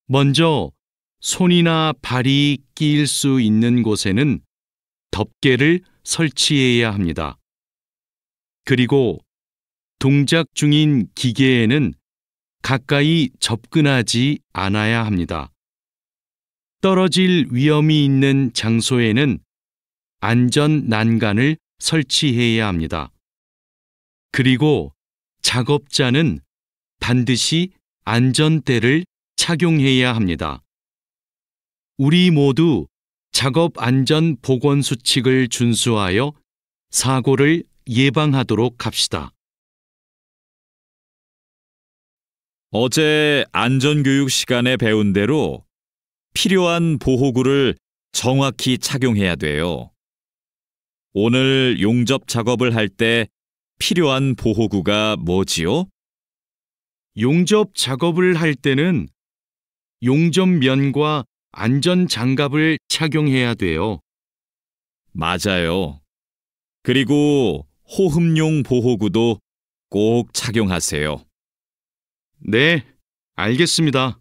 먼저 손이나 발이 끼일 수 있는 곳에는 덮개를 설치해야 합니다. 그리고 동작 중인 기계에는 가까이 접근하지 않아야 합니다. 떨어질 위험이 있는 장소에는 안전 난간을 설치해야 합니다. 그리고 작업자는 반드시 안전대를 착용해야 합니다. 우리 모두 작업 안전 보건 수칙을 준수하여 사고를 예방하도록 합시다. 어제 안전교육 시간에 배운 대로 필요한 보호구를 정확히 착용해야 돼요. 오늘 용접 작업을 할 때 필요한 보호구가 뭐지요? 용접 작업을 할 때는 용접면과 안전장갑을 착용해야 돼요. 맞아요. 그리고 호흡용 보호구도 꼭 착용하세요. 네, 알겠습니다.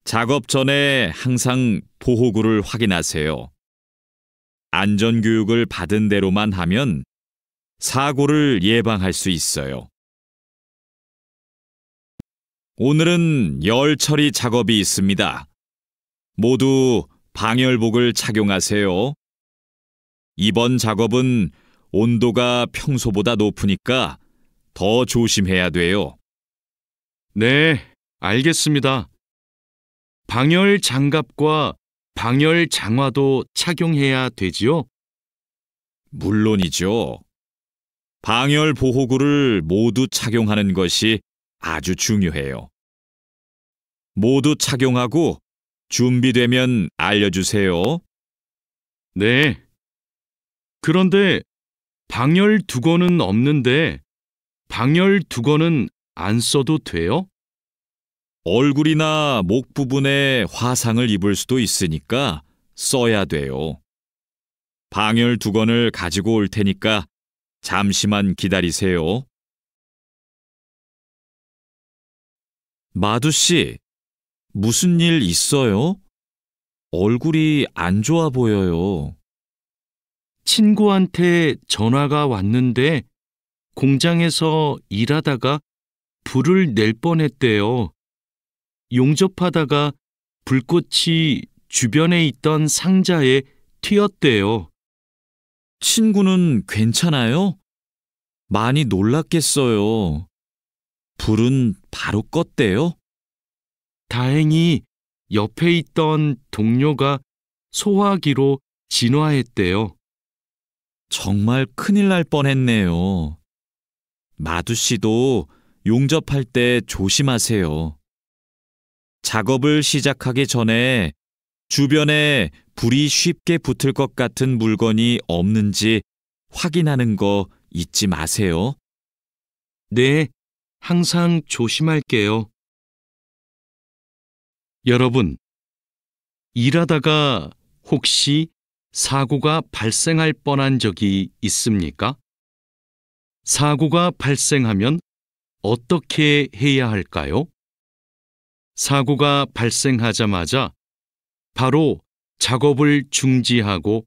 작업 전에 항상 보호구를 확인하세요. 안전교육을 받은 대로만 하면 사고를 예방할 수 있어요. 오늘은 열 처리 작업이 있습니다. 모두 방열복을 착용하세요. 이번 작업은 온도가 평소보다 높으니까 더 조심해야 돼요. 네, 알겠습니다. 방열 장갑과 방열 장화도 착용해야 되지요? 물론이죠. 방열 보호구를 모두 착용하는 것이 아주 중요해요. 모두 착용하고 준비되면 알려주세요. 네. 그런데 방열 두건은 없는데 방열 두건은 안 써도 돼요? 얼굴이나 목 부분에 화상을 입을 수도 있으니까 써야 돼요. 방열 두건을 가지고 올 테니까 잠시만 기다리세요. 마두 씨, 무슨 일 있어요? 얼굴이 안 좋아 보여요. 친구한테 전화가 왔는데 공장에서 일하다가 불을 낼 뻔했대요. 용접하다가 불꽃이 주변에 있던 상자에 튀었대요. 친구는 괜찮아요? 많이 놀랐겠어요. 불은 바로 껐대요? 다행히 옆에 있던 동료가 소화기로 진화했대요. 정말 큰일 날 뻔했네요. 마두 씨도 용접할 때 조심하세요. 작업을 시작하기 전에 주변에 불이 쉽게 붙을 것 같은 물건이 없는지 확인하는 거 잊지 마세요. 네, 항상 조심할게요. 여러분, 일하다가 혹시 사고가 발생할 뻔한 적이 있습니까? 사고가 발생하면 어떻게 해야 할까요? 사고가 발생하자마자 바로 작업을 중지하고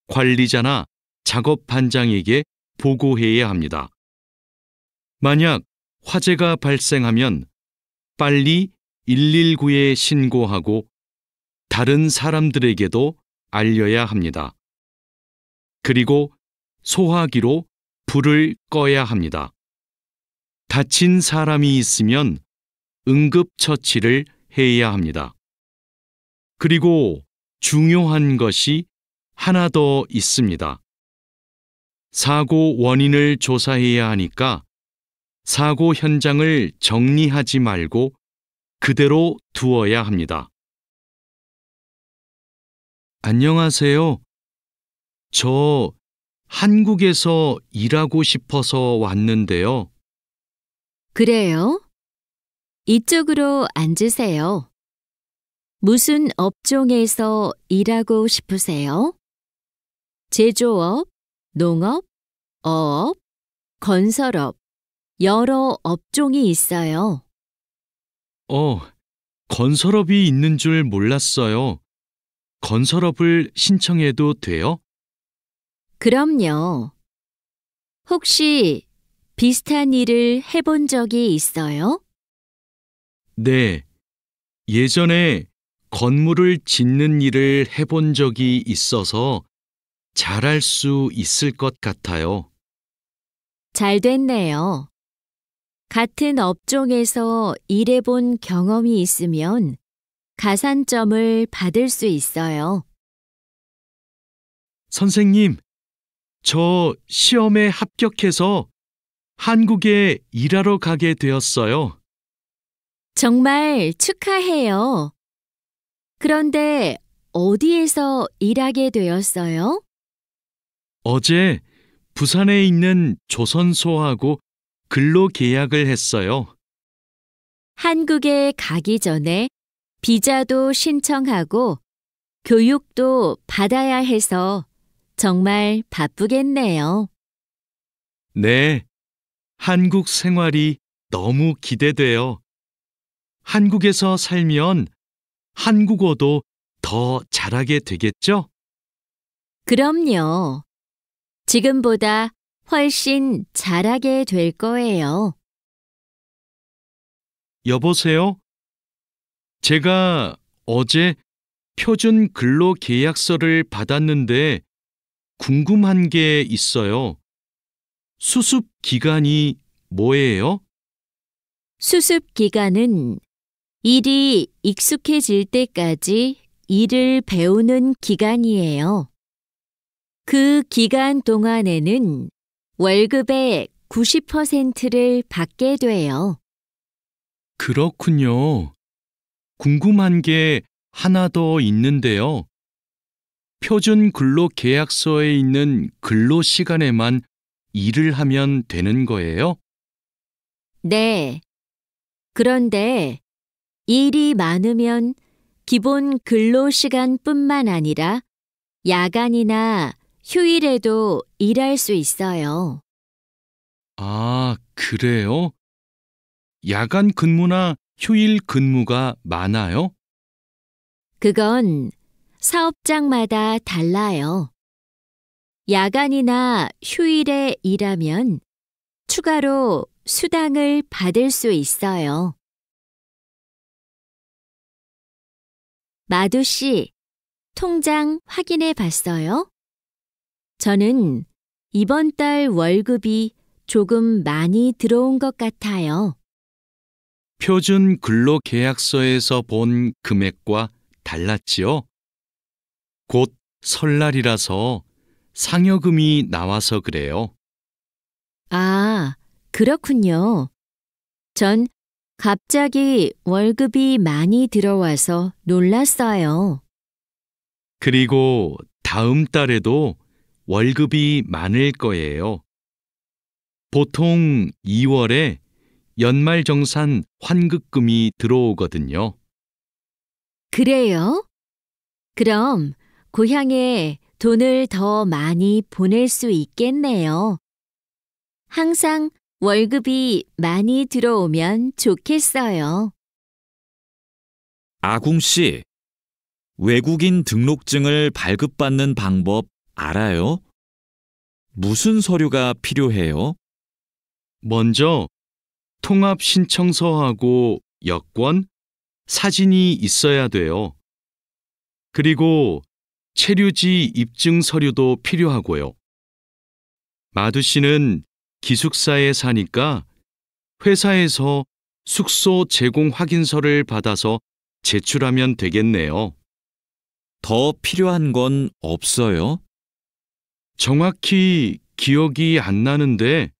관리자나 작업 반장에게 보고해야 합니다. 만약 화재가 발생하면 빨리 119에 신고하고 다른 사람들에게도 알려야 합니다. 그리고 소화기로 불을 꺼야 합니다. 다친 사람이 있으면 응급처치를 해야 합니다. 그리고 중요한 것이 하나 더 있습니다. 사고 원인을 조사해야 하니까 사고 현장을 정리하지 말고 그대로 두어야 합니다. 안녕하세요. 저 한국에서 일하고 싶어서 왔는데요. 그래요? 이쪽으로 앉으세요. 무슨 업종에서 일하고 싶으세요? 제조업, 농업, 어업, 건설업, 여러 업종이 있어요. 건설업이 있는 줄 몰랐어요. 건설업을 신청해도 돼요? 그럼요. 혹시 비슷한 일을 해본 적이 있어요? 네. 예전에 건물을 짓는 일을 해본 적이 있어서 잘할 수 있을 것 같아요. 잘 됐네요. 같은 업종에서 일해본 경험이 있으면 가산점을 받을 수 있어요. 선생님, 저 시험에 합격해서 한국에 일하러 가게 되었어요. 정말 축하해요. 그런데 어디에서 일하게 되었어요? 어제 부산에 있는 조선소하고 근로 계약을 했어요. 한국에 가기 전에 비자도 신청하고 교육도 받아야 해서 정말 바쁘겠네요. 네, 한국 생활이 너무 기대돼요. 한국에서 살면 한국어도 더 잘하게 되겠죠? 그럼요. 지금보다 훨씬 잘하게 될 거예요. 여보세요? 제가 어제 표준 근로 계약서를 받았는데 궁금한 게 있어요. 수습 기간이 뭐예요? 수습 기간은 일이 익숙해질 때까지 일을 배우는 기간이에요. 그 기간 동안에는 월급의 90%를 받게 돼요. 그렇군요. 궁금한 게 하나 더 있는데요. 표준 근로 계약서에 있는 근로 시간에만 일을 하면 되는 거예요? 네. 그런데 일이 많으면 기본 근로 시간뿐만 아니라 야간이나 휴일에도 일할 수 있어요. 아, 그래요? 야간 근무나 휴일 근무가 많아요? 그건 사업장마다 달라요. 야간이나 휴일에 일하면 추가로 수당을 받을 수 있어요. 마두 씨, 통장 확인해 봤어요? 저는 이번 달 월급이 조금 많이 들어온 것 같아요. 표준 근로계약서에서 본 금액과 달랐지요? 곧 설날이라서 상여금이 나와서 그래요. 아, 그렇군요. 전 갑자기 월급이 많이 들어와서 놀랐어요. 그리고 다음 달에도 월급이 많을 거예요. 보통 2월에 연말정산 환급금이 들어오거든요. 그래요? 그럼 고향에 돈을 더 많이 보낼 수 있겠네요. 항상 월급이 많이 들어오면 좋겠어요. 아궁 씨, 외국인 등록증을 발급받는 방법 알아요? 무슨 서류가 필요해요? 먼저 통합신청서하고 여권, 사진이 있어야 돼요. 그리고 체류지 입증 서류도 필요하고요. 마두 씨는 기숙사에 사니까 회사에서 숙소 제공 확인서를 받아서 제출하면 되겠네요. 더 필요한 건 없어요? 정확히 기억이 안 나는데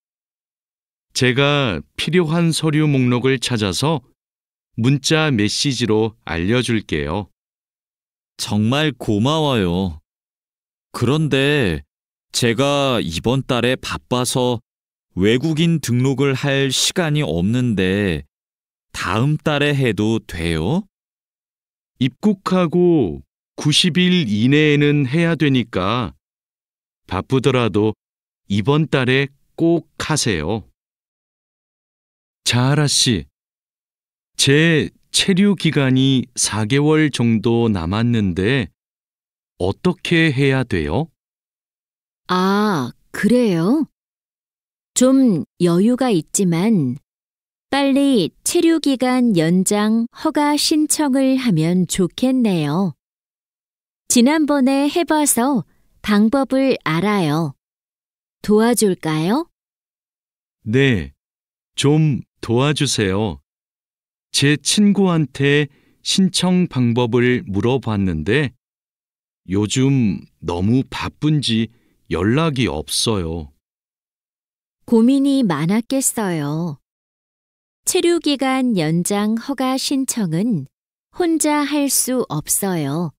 제가 필요한 서류 목록을 찾아서 문자 메시지로 알려줄게요. 정말 고마워요. 그런데 제가 이번 달에 바빠서 외국인 등록을 할 시간이 없는데 다음 달에 해도 돼요? 입국하고 90일 이내에는 해야 되니까 바쁘더라도 이번 달에 꼭 하세요. 자하라 씨, 제 체류 기간이 4개월 정도 남았는데 어떻게 해야 돼요? 아, 그래요? 좀 여유가 있지만 빨리 체류기간 연장 허가 신청을 하면 좋겠네요. 지난번에 해봐서 방법을 알아요. 도와줄까요? 네, 좀 도와주세요. 제 친구한테 신청 방법을 물어봤는데 요즘 너무 바쁜지 연락이 없어요. 고민이 많았겠어요. 체류기간 연장 허가 신청은 혼자 할 수 없어요.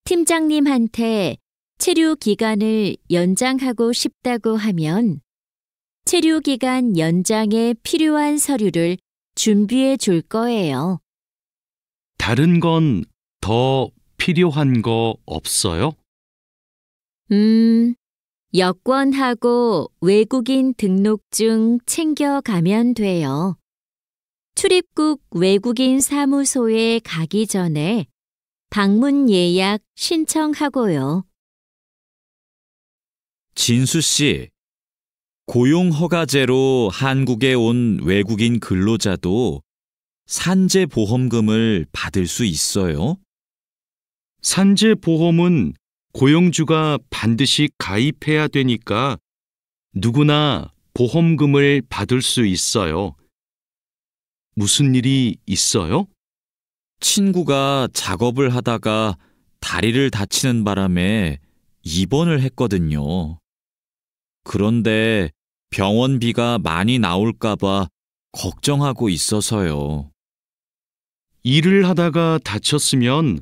팀장님한테 체류기간을 연장하고 싶다고 하면 체류기간 연장에 필요한 서류를 준비해 줄 거예요. 다른 건 더 필요한 거 없어요? 여권하고 외국인 등록증 챙겨가면 돼요. 출입국 외국인 사무소에 가기 전에 방문 예약 신청하고요. 진수 씨, 고용허가제로 한국에 온 외국인 근로자도 산재보험금을 받을 수 있어요? 산재보험은 고용주가 반드시 가입해야 되니까 누구나 보험금을 받을 수 있어요. 무슨 일이 있어요? 친구가 작업을 하다가 다리를 다치는 바람에 입원을 했거든요. 그런데 병원비가 많이 나올까봐 걱정하고 있어서요. 일을 하다가 다쳤으면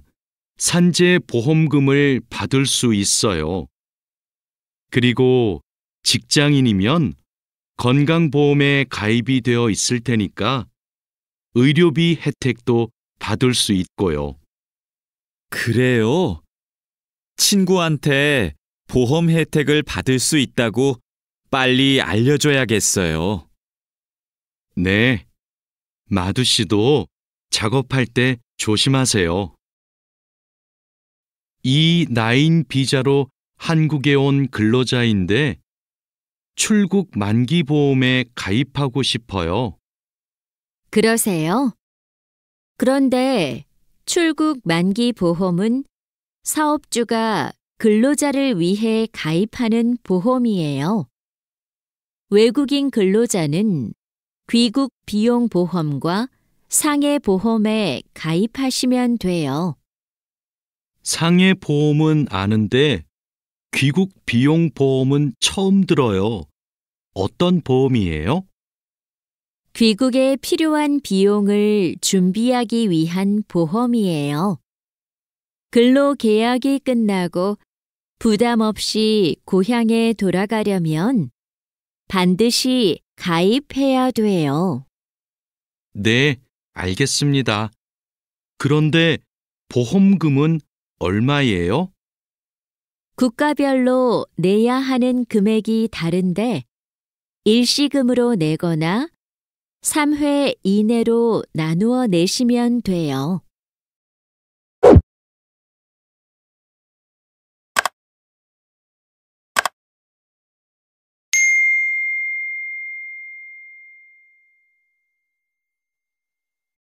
산재보험금을 받을 수 있어요. 그리고 직장인이면 건강보험에 가입이 되어 있을 테니까 의료비 혜택도 받을 수 있고요. 그래요? 친구한테 보험 혜택을 받을 수 있다고 빨리 알려줘야겠어요. 네, 마두 씨도 작업할 때 조심하세요. E9 비자로 한국에 온 근로자인데 출국 만기 보험에 가입하고 싶어요. 그러세요? 그런데 출국 만기 보험은 사업주가 근로자를 위해 가입하는 보험이에요. 외국인 근로자는 귀국 비용 보험과 상해 보험에 가입하시면 돼요. 상해 보험은 아는데 귀국 비용 보험은 처음 들어요. 어떤 보험이에요? 귀국에 필요한 비용을 준비하기 위한 보험이에요. 근로 계약이 끝나고 부담 없이 고향에 돌아가려면 반드시 가입해야 돼요. 네, 알겠습니다. 그런데 보험금은 얼마예요? 국가별로 내야 하는 금액이 다른데 일시금으로 내거나 3회 이내로 나누어 내시면 돼요.